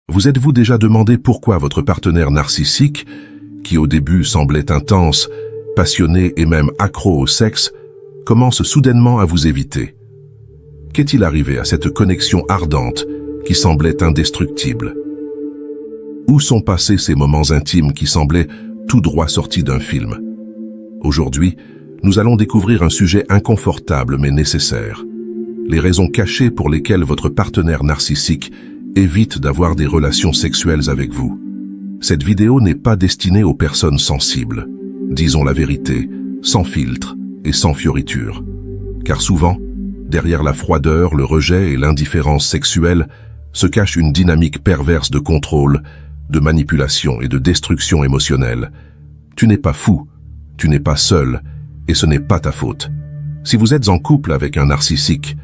Vous êtes-vous déjà demandé pourquoi votre partenaire narcissique, qui au début semblait intense, passionné et même accro au sexe, commence soudainement à vous éviter? Qu'est-il arrivé à cette connexion ardente qui semblait indestructible? Où sont passés ces moments intimes qui semblaient tout droit sortis d'un film? Aujourd'hui, nous allons découvrir un sujet inconfortable mais nécessaire. Les raisons cachées pour lesquelles votre partenaire narcissique évite d'avoir des relations sexuelles avec vous. Cette vidéo n'est pas destinée aux personnes sensibles. Disons la vérité, sans filtre et sans fioriture. Car souvent, derrière la froideur, le rejet et l'indifférence sexuelle, se cache une dynamique perverse de contrôle, de manipulation et de destruction émotionnelle. Tu n'es pas fou, tu n'es pas seul, et ce n'est pas ta faute. Si vous êtes en couple avec un narcissique,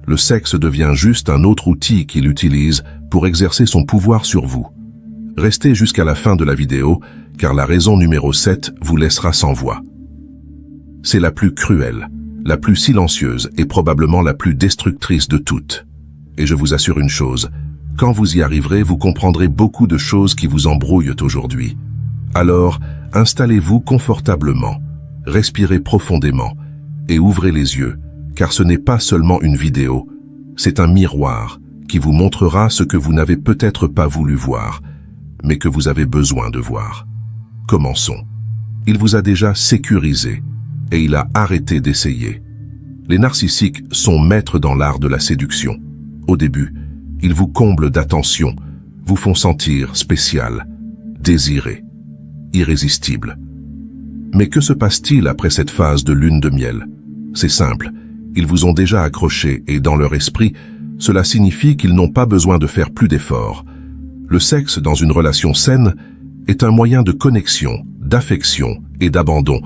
le sexe devient juste un autre outil qu'il utilise pour exercer son pouvoir sur vous. Restez jusqu'à la fin de la vidéo, car la raison numéro 7 vous laissera sans voix. C'est la plus cruelle, la plus silencieuse et probablement la plus destructrice de toutes. Et je vous assure une chose, quand vous y arriverez, vous comprendrez beaucoup de choses qui vous embrouillent aujourd'hui. Alors, installez-vous confortablement, respirez profondément et ouvrez les yeux, car ce n'est pas seulement une vidéo, c'est un miroir qui vous montrera ce que vous n'avez peut-être pas voulu voir, mais que vous avez besoin de voir. Commençons. Il vous a déjà sécurisé et il a arrêté d'essayer. Les narcissiques sont maîtres dans l'art de la séduction. Au début, ils vous comblent d'attention, vous font sentir spécial, désiré, irrésistible. Mais que se passe-t-il après cette phase de lune de miel? C'est simple, ils vous ont déjà accroché et dans leur esprit, cela signifie qu'ils n'ont pas besoin de faire plus d'efforts. Le sexe dans une relation saine est un moyen de connexion, d'affection et d'abandon.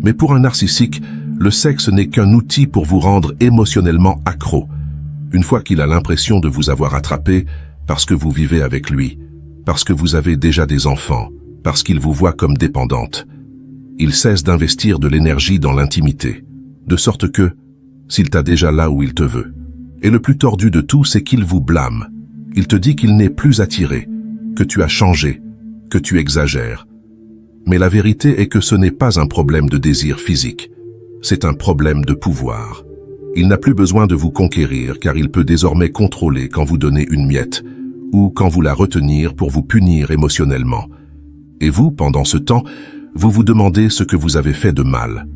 Mais pour un narcissique, le sexe n'est qu'un outil pour vous rendre émotionnellement accro. Une fois qu'il a l'impression de vous avoir attrapé, parce que vous vivez avec lui, parce que vous avez déjà des enfants, parce qu'il vous voit comme dépendante, il cesse d'investir de l'énergie dans l'intimité, de sorte que, s'il t'a déjà là où il te veut. Et le plus tordu de tout, c'est qu'il vous blâme. Il te dit qu'il n'est plus attiré, que tu as changé, que tu exagères. Mais la vérité est que ce n'est pas un problème de désir physique, c'est un problème de pouvoir. Il n'a plus besoin de vous conquérir car il peut désormais contrôler quand vous donnez une miette ou quand vous la retenir pour vous punir émotionnellement. Et vous, pendant ce temps, vous vous demandez ce que vous avez fait de mal.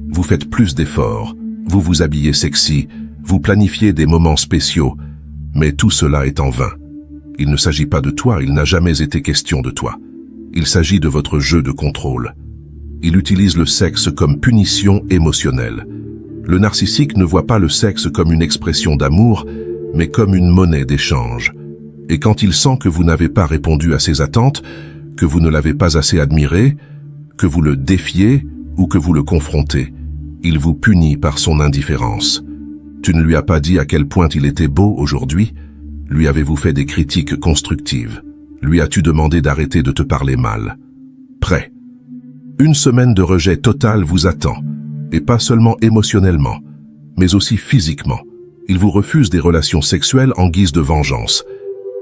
Vous faites plus d'efforts, vous vous habillez sexy, vous planifiez des moments spéciaux, mais tout cela est en vain. Il ne s'agit pas de toi, il n'a jamais été question de toi. Il s'agit de votre jeu de contrôle. Il utilise le sexe comme punition émotionnelle. Le narcissique ne voit pas le sexe comme une expression d'amour, mais comme une monnaie d'échange. Et quand il sent que vous n'avez pas répondu à ses attentes, que vous ne l'avez pas assez admiré, que vous le défiez ou que vous le confrontez, il vous punit par son indifférence. Tu ne lui as pas dit à quel point il était beau aujourd'hui? Lui avez-vous fait des critiques constructives? Lui as-tu demandé d'arrêter de te parler mal? Prêt. Une semaine de rejet total vous attend, et pas seulement émotionnellement, mais aussi physiquement. Il vous refuse des relations sexuelles en guise de vengeance,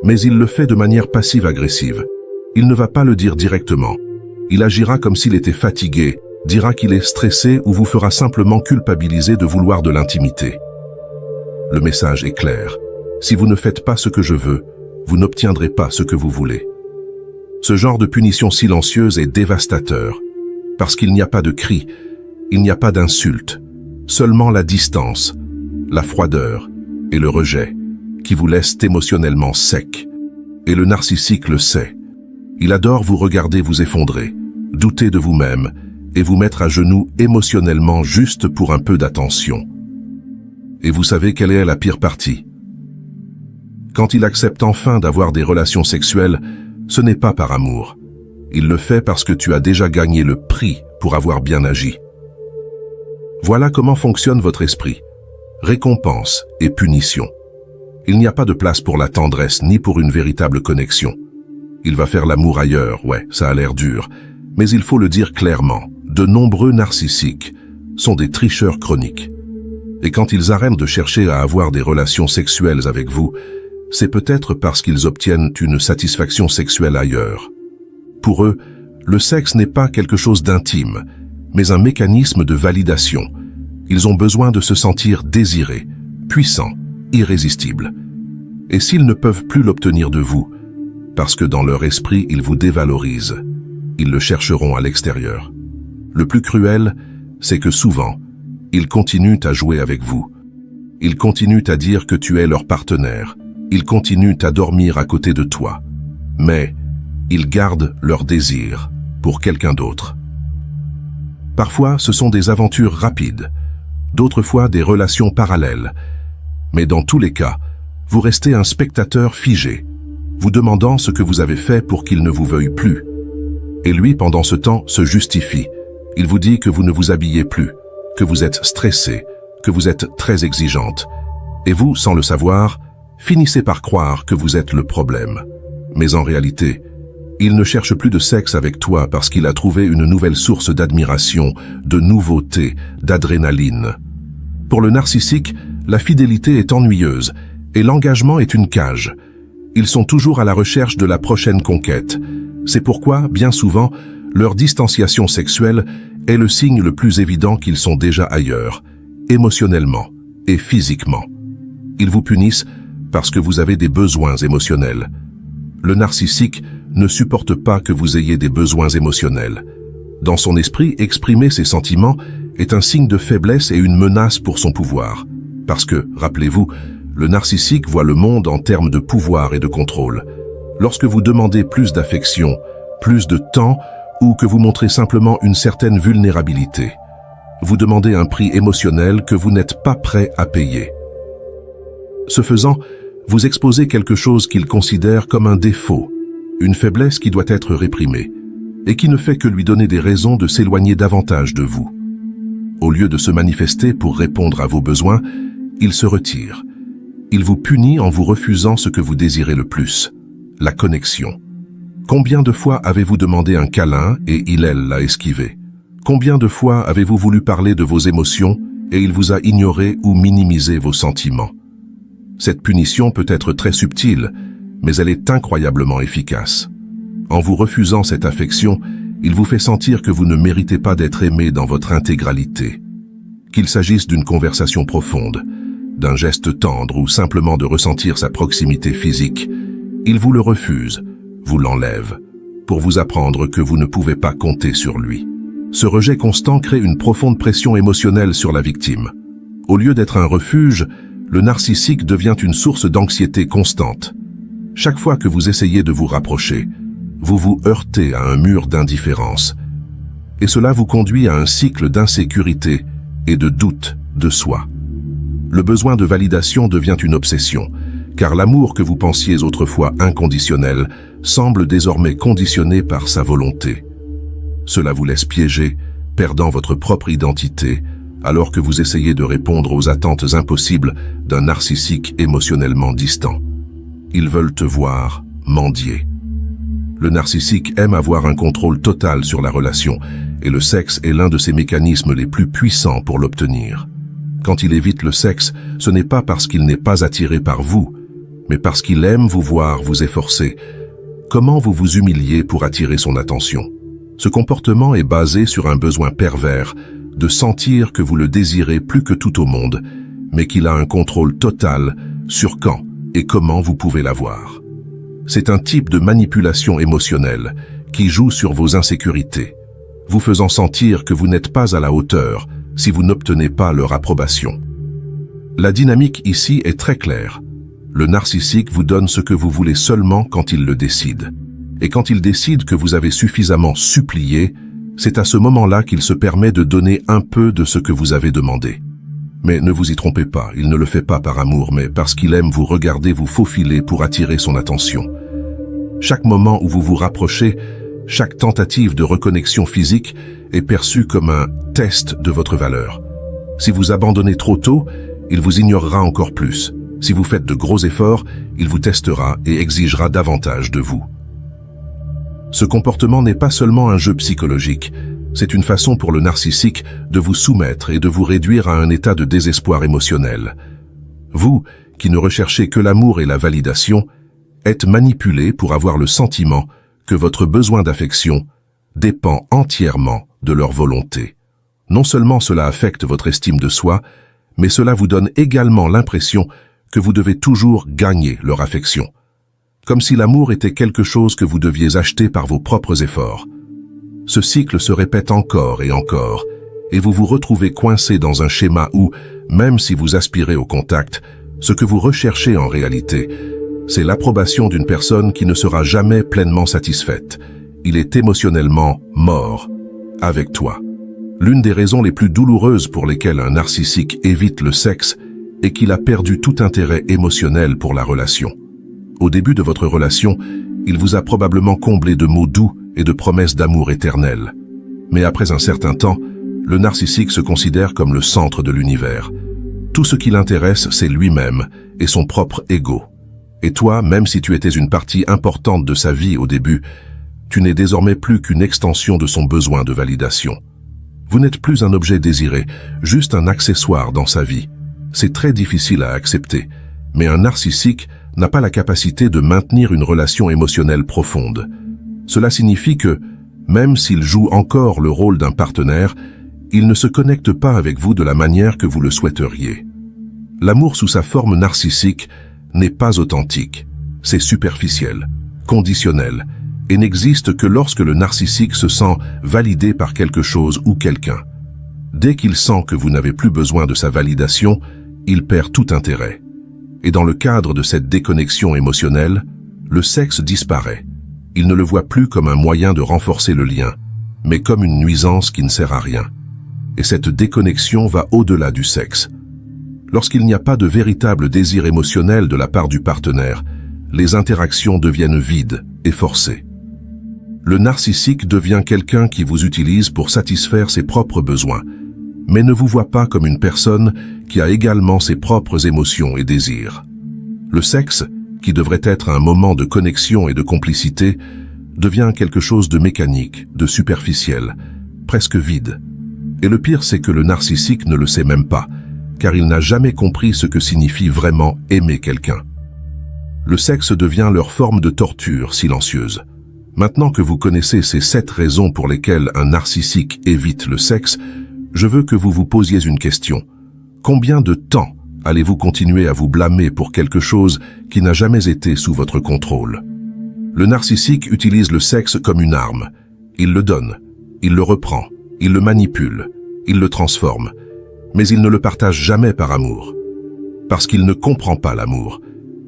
mais il le fait de manière passive-agressive. Il ne va pas le dire directement. Il agira comme s'il était fatigué, dira qu'il est stressé ou vous fera simplement culpabiliser de vouloir de l'intimité. Le message est clair. Si vous ne faites pas ce que je veux, vous n'obtiendrez pas ce que vous voulez. Ce genre de punition silencieuse est dévastateur, parce qu'il n'y a pas de cris, il n'y a pas d'insulte, seulement la distance, la froideur et le rejet, qui vous laissent émotionnellement sec. Et le narcissique le sait. Il adore vous regarder vous effondrer, douter de vous-même, et vous mettre à genoux émotionnellement juste pour un peu d'attention. Et vous savez quelle est la pire partie? Quand il accepte enfin d'avoir des relations sexuelles, ce n'est pas par amour. Il le fait parce que tu as déjà gagné le prix pour avoir bien agi. Voilà comment fonctionne votre esprit. Récompense et punition. Il n'y a pas de place pour la tendresse ni pour une véritable connexion. Il va faire l'amour ailleurs, ouais, ça a l'air dur. Mais il faut le dire clairement, de nombreux narcissiques sont des tricheurs chroniques. Et quand ils arrêtent de chercher à avoir des relations sexuelles avec vous, c'est peut-être parce qu'ils obtiennent une satisfaction sexuelle ailleurs. Pour eux, le sexe n'est pas quelque chose d'intime, mais un mécanisme de validation. Ils ont besoin de se sentir désirés, puissants, irrésistibles. Et s'ils ne peuvent plus l'obtenir de vous, parce que dans leur esprit ils vous dévalorisent, ils le chercheront à l'extérieur. Le plus cruel, c'est que souvent, ils continuent à jouer avec vous. Ils continuent à dire que tu es leur partenaire. Ils continuent à dormir à côté de toi. Mais ils gardent leur désir pour quelqu'un d'autre. Parfois, ce sont des aventures rapides, d'autres fois des relations parallèles. Mais dans tous les cas, vous restez un spectateur figé, vous demandant ce que vous avez fait pour qu'il ne vous veuille plus. Et lui, pendant ce temps, se justifie. Il vous dit que vous ne vous habillez plus, que vous êtes stressé, que vous êtes très exigeante. Et vous, sans le savoir, finissez par croire que vous êtes le problème. Mais en réalité, il ne cherche plus de sexe avec toi parce qu'il a trouvé une nouvelle source d'admiration, de nouveauté, d'adrénaline. Pour le narcissique, la fidélité est ennuyeuse et l'engagement est une cage. Ils sont toujours à la recherche de la prochaine conquête. C'est pourquoi, bien souvent, leur distanciation sexuelle est le signe le plus évident qu'ils sont déjà ailleurs, émotionnellement et physiquement. Ils vous punissent parce que vous avez des besoins émotionnels. Le narcissique ne supporte pas que vous ayez des besoins émotionnels. Dans son esprit, exprimer ses sentiments est un signe de faiblesse et une menace pour son pouvoir. Parce que, rappelez-vous, le narcissique voit le monde en termes de pouvoir et de contrôle. Lorsque vous demandez plus d'affection, plus de temps, ou que vous montrez simplement une certaine vulnérabilité, vous demandez un prix émotionnel que vous n'êtes pas prêt à payer. Ce faisant, vous exposez quelque chose qu'il considère comme un défaut, une faiblesse qui doit être réprimée, et qui ne fait que lui donner des raisons de s'éloigner davantage de vous. Au lieu de se manifester pour répondre à vos besoins, il se retire. Il vous punit en vous refusant ce que vous désirez le plus, la connexion. Combien de fois avez-vous demandé un câlin et elle l'a esquivé? Combien de fois avez-vous voulu parler de vos émotions et il vous a ignoré ou minimisé vos sentiments? Cette punition peut être très subtile, mais elle est incroyablement efficace. En vous refusant cette affection, il vous fait sentir que vous ne méritez pas d'être aimé dans votre intégralité. Qu'il s'agisse d'une conversation profonde, d'un geste tendre ou simplement de ressentir sa proximité physique, il vous le refuse, vous l'enlève, pour vous apprendre que vous ne pouvez pas compter sur lui. Ce rejet constant crée une profonde pression émotionnelle sur la victime. Au lieu d'être un refuge, le narcissique devient une source d'anxiété constante. Chaque fois que vous essayez de vous rapprocher, vous vous heurtez à un mur d'indifférence. Et cela vous conduit à un cycle d'insécurité et de doute de soi. Le besoin de validation devient une obsession, car l'amour que vous pensiez autrefois inconditionnel semble désormais conditionné par sa volonté. Cela vous laisse piégé, perdant votre propre identité, alors que vous essayez de répondre aux attentes impossibles d'un narcissique émotionnellement distant. Ils veulent te voir mendier. Le narcissique aime avoir un contrôle total sur la relation, et le sexe est l'un de ses mécanismes les plus puissants pour l'obtenir. Quand il évite le sexe, ce n'est pas parce qu'il n'est pas attiré par vous, mais parce qu'il aime vous voir vous efforcer. Comment vous vous humiliez pour attirer son attention? Ce comportement est basé sur un besoin pervers de sentir que vous le désirez plus que tout au monde, mais qu'il a un contrôle total sur quand et comment vous pouvez l'avoir. C'est un type de manipulation émotionnelle qui joue sur vos insécurités, vous faisant sentir que vous n'êtes pas à la hauteur si vous n'obtenez pas leur approbation. La dynamique ici est très claire. Le narcissique vous donne ce que vous voulez seulement quand il le décide. Et quand il décide que vous avez suffisamment supplié, c'est à ce moment-là qu'il se permet de donner un peu de ce que vous avez demandé. Mais ne vous y trompez pas, il ne le fait pas par amour, mais parce qu'il aime vous regarder vous faufiler pour attirer son attention. Chaque moment où vous vous rapprochez, chaque tentative de reconnexion physique est perçue comme un test de votre valeur. Si vous abandonnez trop tôt, il vous ignorera encore plus. Si vous faites de gros efforts, il vous testera et exigera davantage de vous. Ce comportement n'est pas seulement un jeu psychologique, c'est une façon pour le narcissique de vous soumettre et de vous réduire à un état de désespoir émotionnel. Vous, qui ne recherchez que l'amour et la validation, êtes manipulé pour avoir le sentiment que votre besoin d'affection dépend entièrement de leur volonté. Non seulement cela affecte votre estime de soi, mais cela vous donne également l'impression que vous devez toujours gagner leur affection. Comme si l'amour était quelque chose que vous deviez acheter par vos propres efforts. Ce cycle se répète encore, et vous vous retrouvez coincé dans un schéma où, même si vous aspirez au contact, ce que vous recherchez en réalité, c'est l'approbation d'une personne qui ne sera jamais pleinement satisfaite. Il est émotionnellement mort avec toi. L'une des raisons les plus douloureuses pour lesquelles un narcissique évite le sexe est qu'il a perdu tout intérêt émotionnel pour la relation. Au début de votre relation, il vous a probablement comblé de mots doux et de promesses d'amour éternel. Mais après un certain temps, le narcissique se considère comme le centre de l'univers. Tout ce qui l'intéresse, c'est lui-même et son propre ego. Et toi, même si tu étais une partie importante de sa vie au début, tu n'es désormais plus qu'une extension de son besoin de validation. Vous n'êtes plus un objet désiré, juste un accessoire dans sa vie. C'est très difficile à accepter, mais un narcissique n'a pas la capacité de maintenir une relation émotionnelle profonde. Cela signifie que, même s'il joue encore le rôle d'un partenaire, il ne se connecte pas avec vous de la manière que vous le souhaiteriez. L'amour sous sa forme narcissique n'est pas authentique, c'est superficiel, conditionnel, et n'existe que lorsque le narcissique se sent validé par quelque chose ou quelqu'un. Dès qu'il sent que vous n'avez plus besoin de sa validation, il perd tout intérêt. Et dans le cadre de cette déconnexion émotionnelle, le sexe disparaît. Il ne le voit plus comme un moyen de renforcer le lien, mais comme une nuisance qui ne sert à rien. Et cette déconnexion va au-delà du sexe. Lorsqu'il n'y a pas de véritable désir émotionnel de la part du partenaire, les interactions deviennent vides et forcées. Le narcissique devient quelqu'un qui vous utilise pour satisfaire ses propres besoins, mais ne vous voit pas comme une personne qui a également ses propres émotions et désirs. Le sexe, qui devrait être un moment de connexion et de complicité, devient quelque chose de mécanique, de superficiel, presque vide. Et le pire, c'est que le narcissique ne le sait même pas, car il n'a jamais compris ce que signifie vraiment aimer quelqu'un. Le sexe devient leur forme de torture silencieuse. Maintenant que vous connaissez ces 7 raisons pour lesquelles un narcissique évite le sexe, je veux que vous vous posiez une question. Combien de temps allez-vous continuer à vous blâmer pour quelque chose qui n'a jamais été sous votre contrôle? Le narcissique utilise le sexe comme une arme. Il le donne, il le reprend, il le manipule, il le transforme. Mais il ne le partage jamais par amour. Parce qu'il ne comprend pas l'amour.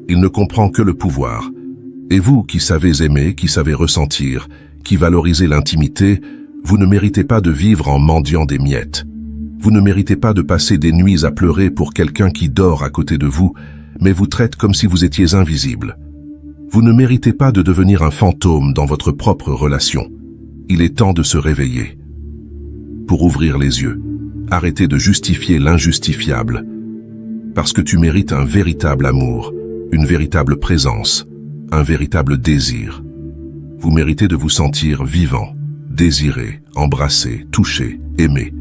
Il ne comprend que le pouvoir. Et vous qui savez aimer, qui savez ressentir, qui valorisez l'intimité, vous ne méritez pas de vivre en mendiant des miettes. Vous ne méritez pas de passer des nuits à pleurer pour quelqu'un qui dort à côté de vous, mais vous traite comme si vous étiez invisible. Vous ne méritez pas de devenir un fantôme dans votre propre relation. Il est temps de se réveiller. Pour ouvrir les yeux, arrêtez de justifier l'injustifiable. Parce que tu mérites un véritable amour, une véritable présence, un véritable désir. Vous méritez de vous sentir vivant, désiré, embrassé, touché, aimé.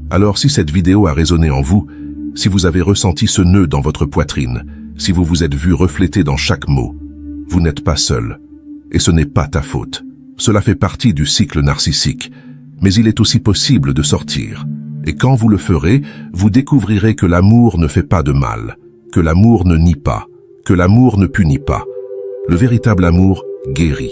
Alors si cette vidéo a résonné en vous, si vous avez ressenti ce nœud dans votre poitrine, si vous vous êtes vu refléter dans chaque mot, vous n'êtes pas seul. Et ce n'est pas ta faute. Cela fait partie du cycle narcissique. Mais il est aussi possible de sortir. Et quand vous le ferez, vous découvrirez que l'amour ne fait pas de mal, que l'amour ne nie pas, que l'amour ne punit pas. Le véritable amour guérit.